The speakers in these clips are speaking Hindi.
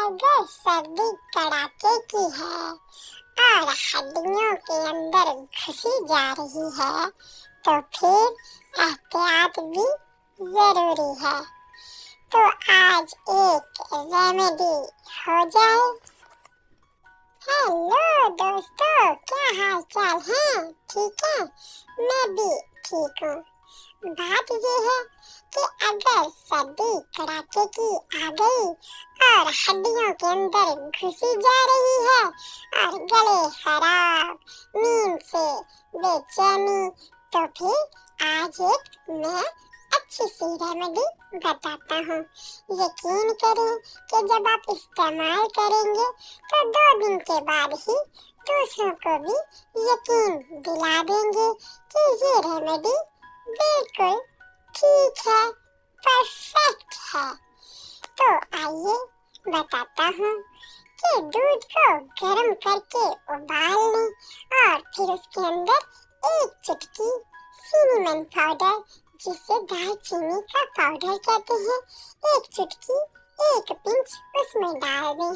अगर सर्दी कड़ाके की है और हड्डियों के अंदर घुसी जा रही है तो फिर एहतियात भी जरूरी है। तो आज एक रेमेडी हो जाए। हेलो दोस्तों, क्या हाल चाल है? ठीक है, मैं भी ठीक हूँ। बात ये है कि अगर सर्दी कड़ाके की आ गई और हड्डियों के अंदर घुसी जा रही है और गले खराब, नींद से बेचैनी, तो फिर आज एक मैं अच्छी सी रेमेडी बताता हूँ। यकीन करें कि जब आप इस्तेमाल करेंगे तो 2 दिन के बाद ही दूसरों को भी यकीन दिला देंगे कि ये रेमेडी बिल्कुल ठीक है, परफेक्ट है। तो आइए बताता हूँ कि दूध को गर्म करके उबाल लें और फिर उसके अंदर एक चुटकी सिनेमन पाउडर, जिसे दालचीनी का पाउडर कहते हैं, एक चुटकी, एक पिंच उसमें डाल दें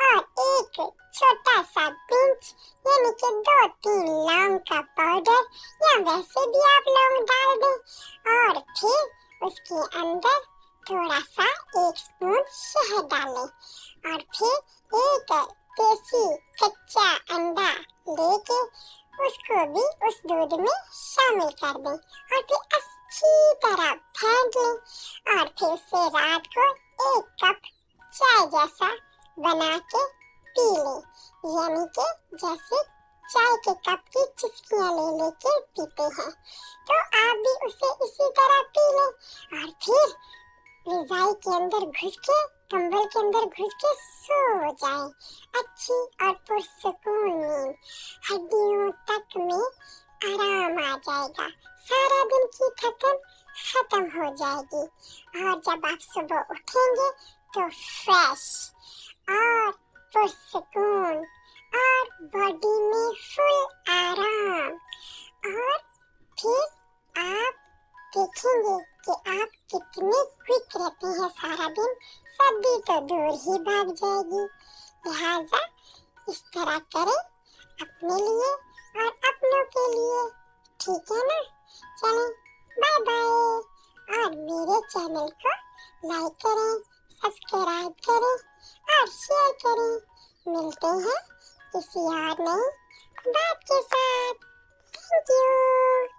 और एक छोटा सा पिंच यानी कि 2-3 लौंग का पाउडर या वैसे भी आप लौंग डाल दें और फिर उसके अंदर थोड़ा सा 1 स्पून शहद डालें और फिर एक देसी कच्चा अंडा लेके उसको भी उस दूध में शामिल कर दें और फिर अच्छी तरह फेंट लें और फिर से रात को 1 कप चाय जैसा बना के पी लें, यानी कि जैसे चाय के कप की चुस्कियाँ ले लेके पीते हैं। तो आप भी उसे इसी तरह पी लें और फिर रजाई के अंदर घुस के, कंबल के अंदर घुस के सो जाएं। अच्छी और पुरसुकून नींद, हड्डियों तक में आराम आ जाएगा, सारा दिन की थकन खत्म हो जाएगी और जब आप सुबह उठेंगे तो फ्रेश और पुरसुकून और बॉडी में फुल आराम। और फिर आप देखेंगे कि आप कितने क्विक रहते हैं सारा दिन, सर्दी तो दूर ही भाग जाएगी। लिहाजा इस तरह करें अपने लिए और अपनों के लिए, ठीक है ना? चलें, बाय बाय। और मेरे चैनल को लाइक करें, सब्सक्राइब करें और शेयर करें। मिलते हैं किसी और नई बात के साथ। Thank you.